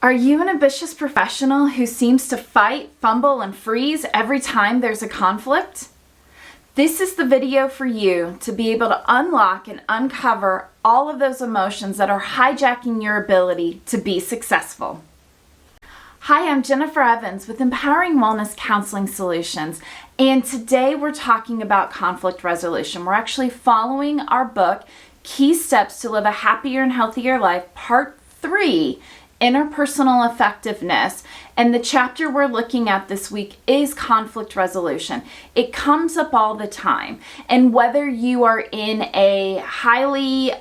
Are you an ambitious professional who seems to fight, fumble, and freeze every time there's a conflict? This is the video for you to be able to unlock and uncover all of those emotions that are hijacking your ability to be successful. Hi, I'm Jennifer Evans with Empowering Wellness Counseling Solutions, and today we're talking about conflict resolution. We're actually following our book, Key Steps to Live a Happier and Healthier Life, Part 3, Interpersonal Effectiveness, and the chapter we're looking at this week is conflict resolution. It comes up all the time, and whether you are in a highly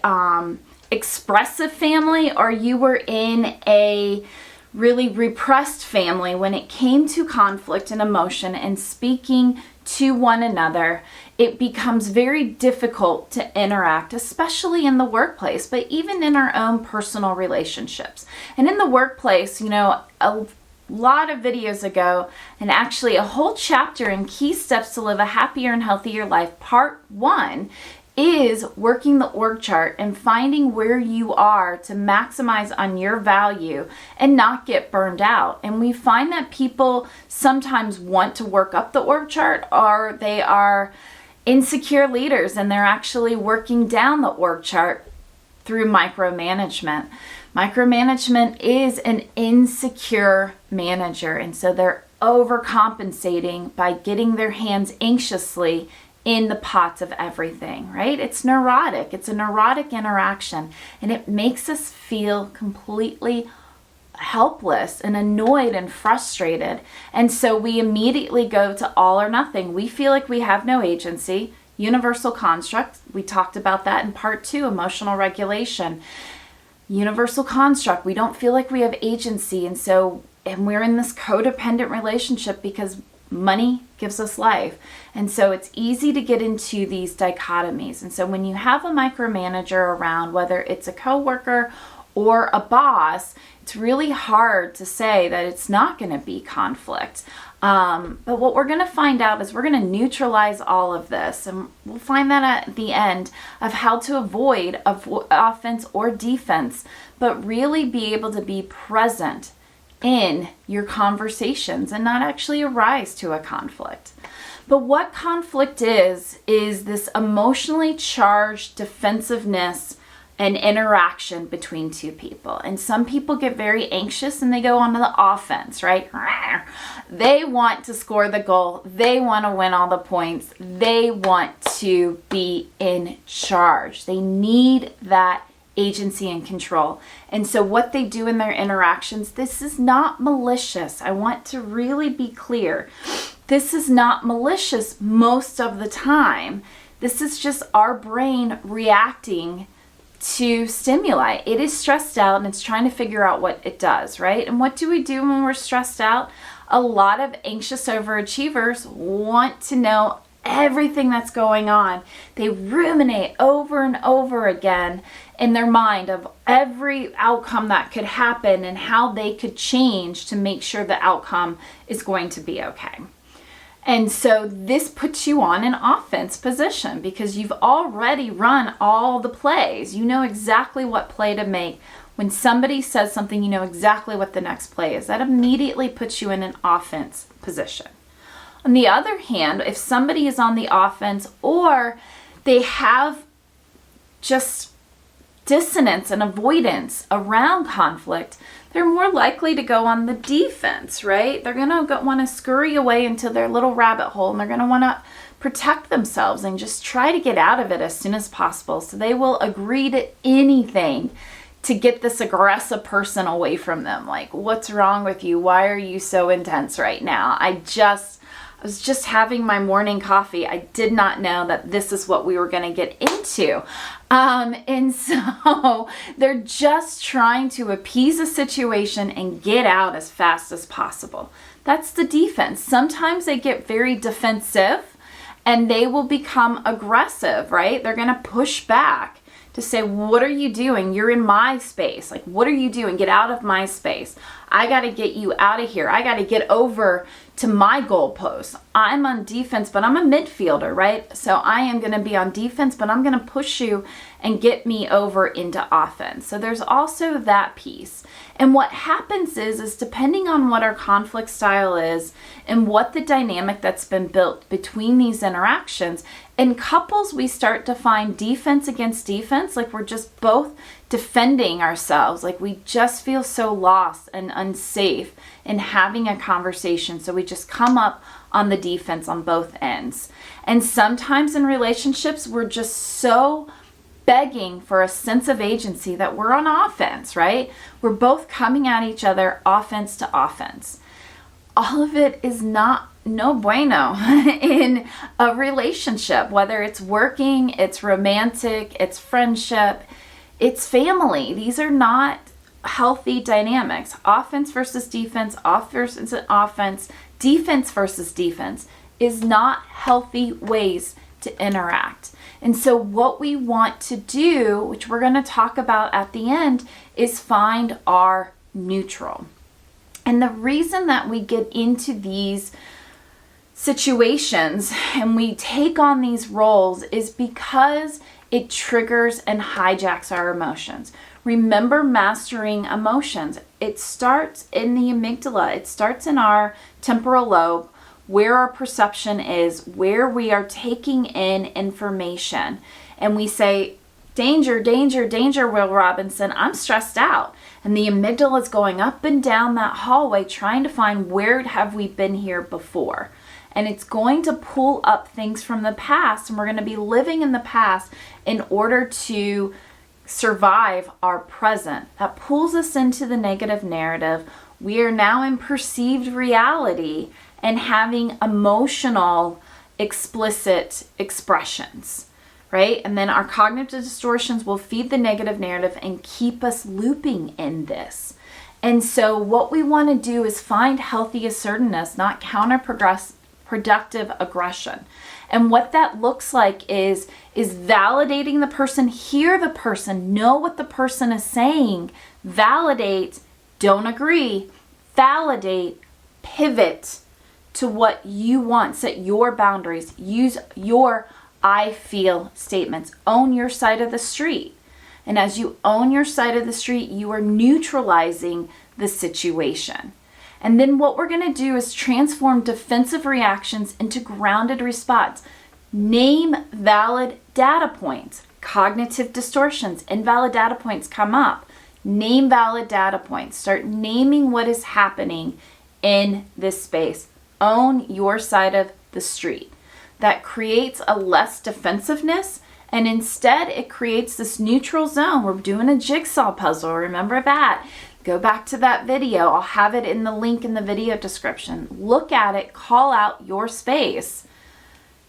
expressive family or you were in a really repressed family, when it came to conflict and emotion and speaking to one another, it becomes very difficult to interact, especially in the workplace, but even in our own personal relationships. And in the workplace, a lot of videos ago, and actually a whole chapter in Key Steps to Live a Happier and Healthier Life, Part 1, is working the org chart and finding where you are to maximize on your value and not get burned out. And we find that people sometimes want to work up the org chart, or they are insecure leaders and they're actually working down the org chart through micromanagement. Micromanagement is an insecure manager, and so they're overcompensating by getting their hands anxiously in the pots of everything, right? It's neurotic. It's a neurotic interaction, and it makes us feel completely helpless and annoyed and frustrated. And so we immediately go to all or nothing. We feel like we have no agency. Universal construct, we talked about that in Part 2, emotional regulation. Universal construct, we don't feel like we have agency, and we're in this codependent relationship because money gives us life. And so it's easy to get into these dichotomies. And so when you have a micromanager around, whether it's a coworker or a boss, it's really hard to say that it's not going to be conflict. But what we're going to find out is we're going to neutralize all of this. And we'll find that at the end of how to avoid offense or defense, but really be able to be present in your conversations and not actually arise to a conflict. But what conflict is this emotionally charged defensiveness and interaction between two people. And some people get very anxious and they go onto the offense, right? They want to score the goal. They want to win all the points. They want to be in charge. They need that agency and control. And so what they do in their interactions, this is not malicious. I want to really be clear. This is not malicious most of the time. This is just our brain reacting to stimuli. It is stressed out and it's trying to figure out what it does, right? And what do we do when we're stressed out? A lot of anxious overachievers want to know everything that's going on. They ruminate over and over again in their mind of every outcome that could happen and how they could change to make sure the outcome is going to be okay. And so this puts you on an offense position because you've already run all the plays. You know exactly what play to make. When somebody says something, you know exactly what the next play is. That immediately puts you in an offense position. On the other hand, if somebody is on the offense or they have just dissonance and avoidance around conflict, they're more likely to go on the defense, right? They're going to want to scurry away into their little rabbit hole, and they're going to want to protect themselves and just try to get out of it as soon as possible. So they will agree to anything to get this aggressive person away from them. Like, what's wrong with you? Why are you so intense right now? I was just having my morning coffee. I did not know that this is what we were going to get into. And so they're just trying to appease a situation and get out as fast as possible. That's the defense. Sometimes they get very defensive and they will become aggressive, right? They're going to push back to say, what are you doing? You're in my space. Like, what are you doing? Get out of my space. I got to get you out of here. I got to get over to my goalpost. I'm on defense, but I'm a midfielder, right? So I am going to be on defense, but I'm going to push you and get me over into offense. So there's also that piece. And what happens is depending on what our conflict style is and what the dynamic that's been built between these interactions, in couples, we start to find defense against defense, like we're just both defending ourselves, like we just feel so lost and unsafe in having a conversation. So we just come up on the defense on both ends. And sometimes in relationships, we're just so begging for a sense of agency that we're on offense, right? We're both coming at each other offense to offense. All of it is no bueno in a relationship, whether it's working, it's romantic, it's friendship, it's family. These are not healthy dynamics. Offense versus defense, defense versus defense is not healthy ways to interact. And so what we want to do, which we're going to talk about at the end, is find our neutral. And the reason that we get into these situations and we take on these roles is because it triggers and hijacks our emotions. Remember, mastering emotions. It starts in the amygdala. It starts in our temporal lobe, where our perception is, where we are taking in information. And we say, danger, danger, danger, Will Robinson, I'm stressed out. And the amygdala is going up and down that hallway trying to find where have we been here before. And it's going to pull up things from the past, and we're going to be living in the past in order to survive our present. That pulls us into the negative narrative. We are now in perceived reality and having emotional, explicit expressions, right? And then our cognitive distortions will feed the negative narrative and keep us looping in this. And so what we want to do is find healthy assertiveness, not counterproductive aggression. And what that looks like is validating the person, hear the person, know what the person is saying, validate, don't agree, validate, pivot to what you want, set your boundaries, use your I feel statements, own your side of the street. And as you own your side of the street, you are neutralizing the situation. And then what we're going to do is transform defensive reactions into grounded response. Name valid data points. Cognitive distortions, invalid data points come up. Name valid data points. Start naming what is happening in this space. Own your side of the street. That creates a less defensiveness, and instead it creates this neutral zone. We're doing a jigsaw puzzle. Remember that. Go back to that video. I'll have it in the link in the video description. Look at it, call out your space,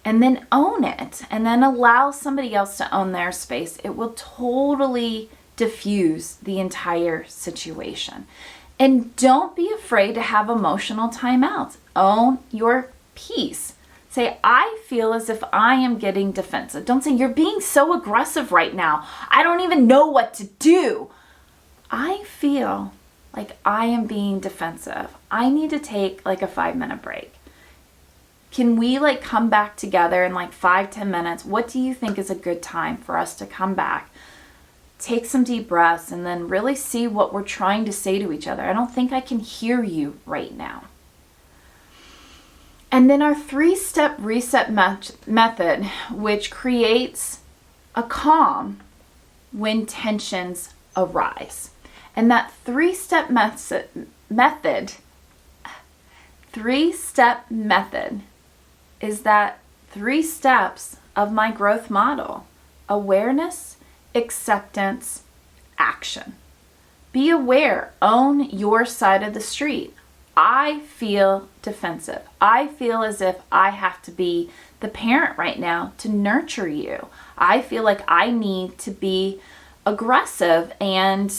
and then own it. And then allow somebody else to own their space. It will totally diffuse the entire situation. And don't be afraid to have emotional timeouts. Own your peace. Say, I feel as if I am getting defensive. Don't say, you're being so aggressive right now. I don't even know what to do. I feel like I am being defensive. I need to take like a 5-minute break. Can we come back together in 5-10 minutes? What do you think is a good time for us to come back? Take some deep breaths and then really see what we're trying to say to each other. I don't think I can hear you right now. And then our 3-step reset method, which creates a calm when tensions arise. And that 3-step method is that 3 steps of my growth model: awareness, acceptance, action. Be aware, own your side of the street. I feel defensive. I feel as if I have to be the parent right now to nurture you. I feel like I need to be aggressive and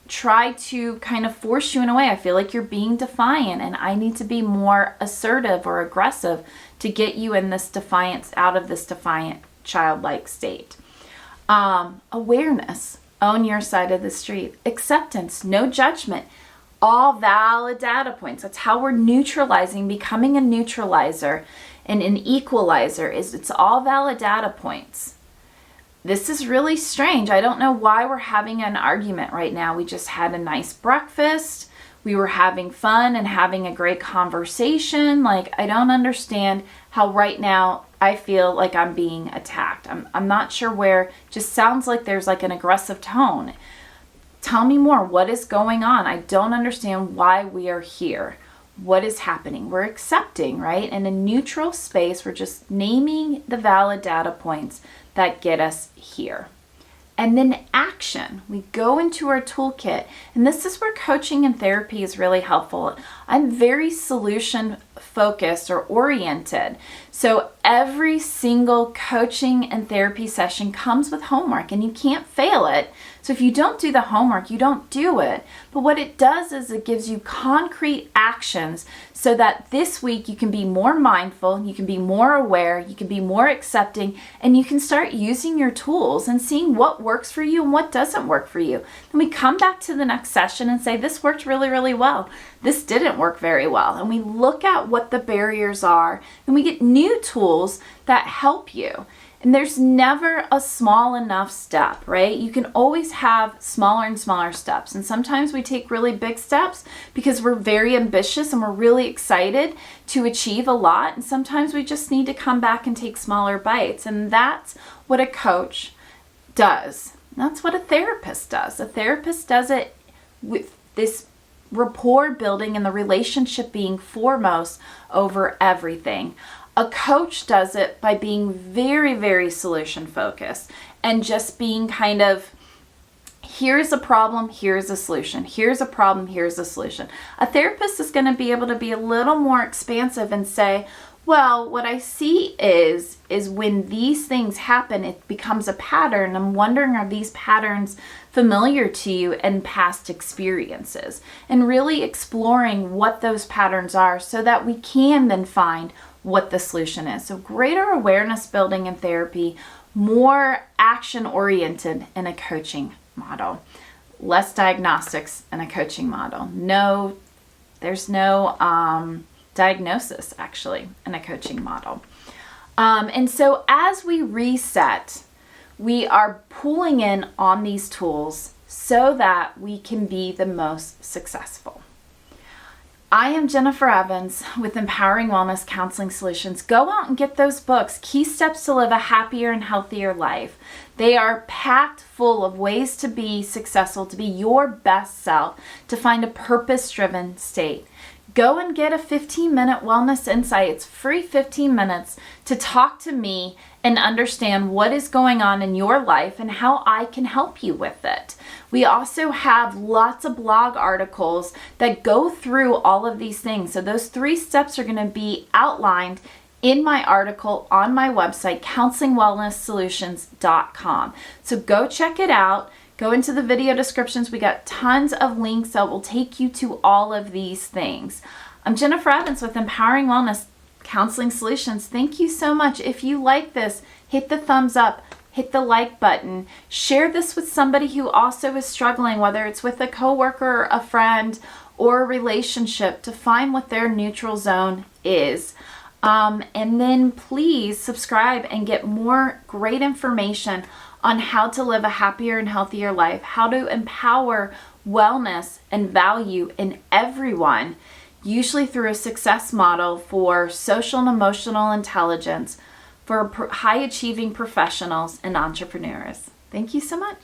try to kind of force you in a way. I feel like you're being defiant and I need to be more assertive or aggressive to get you in this defiance, out of this defiant childlike state. Awareness, own your side of the street. Acceptance, no judgment. all valid data points. That's how we're neutralizing, becoming a neutralizer and an equalizer is it's all valid data points. This is really strange. I don't know why we're having an argument right now. We just had a nice breakfast. We were having fun and having a great conversation. Like, I don't understand how right now I feel like I'm being attacked. I'm not sure where. It just sounds like there's like an aggressive tone. Tell me more. What is going on? I don't understand why we are here. What is happening? We're accepting, right? In a neutral space, we're just naming the valid data points that get us here. And then action. We go into our toolkit, and this is where coaching and therapy is really helpful. I'm very solution focused or oriented. So every single coaching and therapy session comes with homework, and you can't fail it. So if you don't do the homework, you don't do it. But what it does is it gives you concrete actions so that this week you can be more mindful, you can be more aware, you can be more accepting, and you can start using your tools and seeing what works for you and what doesn't work for you. Then we come back to the next session and say, this worked really, really well. This didn't work very well. And we look at what the barriers are, and we get new tools that help you. And there's never a small enough step, right? You can always have smaller and smaller steps. And sometimes we take really big steps because we're very ambitious and we're really excited to achieve a lot. And sometimes we just need to come back and take smaller bites. And that's what a coach does. That's what a therapist does. A therapist does it with this rapport building and the relationship being foremost over everything. A coach does it by being very, very solution focused and just being kind of, here's a problem, here's a solution. Here's a problem, here's a solution. A therapist is going to be able to be a little more expansive and say, well, what I see is when these things happen, it becomes a pattern. I'm wondering, are these patterns familiar to you in past experiences? And really exploring what those patterns are so that we can then find what the solution is. So greater awareness building in therapy, more action oriented in a coaching model, less diagnostics in a coaching model. There's no diagnosis actually in a coaching model. And so as we reset, we are pulling in on these tools so that we can be the most successful. I am Jennifer Evans with Empowering Wellness Counseling Solutions. Go out and get those books, Key Steps to Live a Happier and Healthier Life. They are packed full of ways to be successful, to be your best self, to find a purpose-driven state. Go and get a 15-minute wellness insight. It's free 15 minutes to talk to me and understand what is going on in your life and how I can help you with it. We also have lots of blog articles that go through all of these things. So those 3 steps are going to be outlined in my article on my website, counselingwellnesssolutions.com. So go check it out. Go into the video descriptions. We got tons of links that will take you to all of these things. I'm Jennifer Evans with Empowering Wellness Counseling Solutions. Thank you so much. If you like this, hit the thumbs up, hit the like button, share this with somebody who also is struggling, whether it's with a coworker, a friend, or a relationship, to find what their neutral zone is. And then please subscribe and get more great information on how to live a happier and healthier life, how to empower wellness and value in everyone, usually through a success model for social and emotional intelligence for high achieving professionals and entrepreneurs. Thank you so much.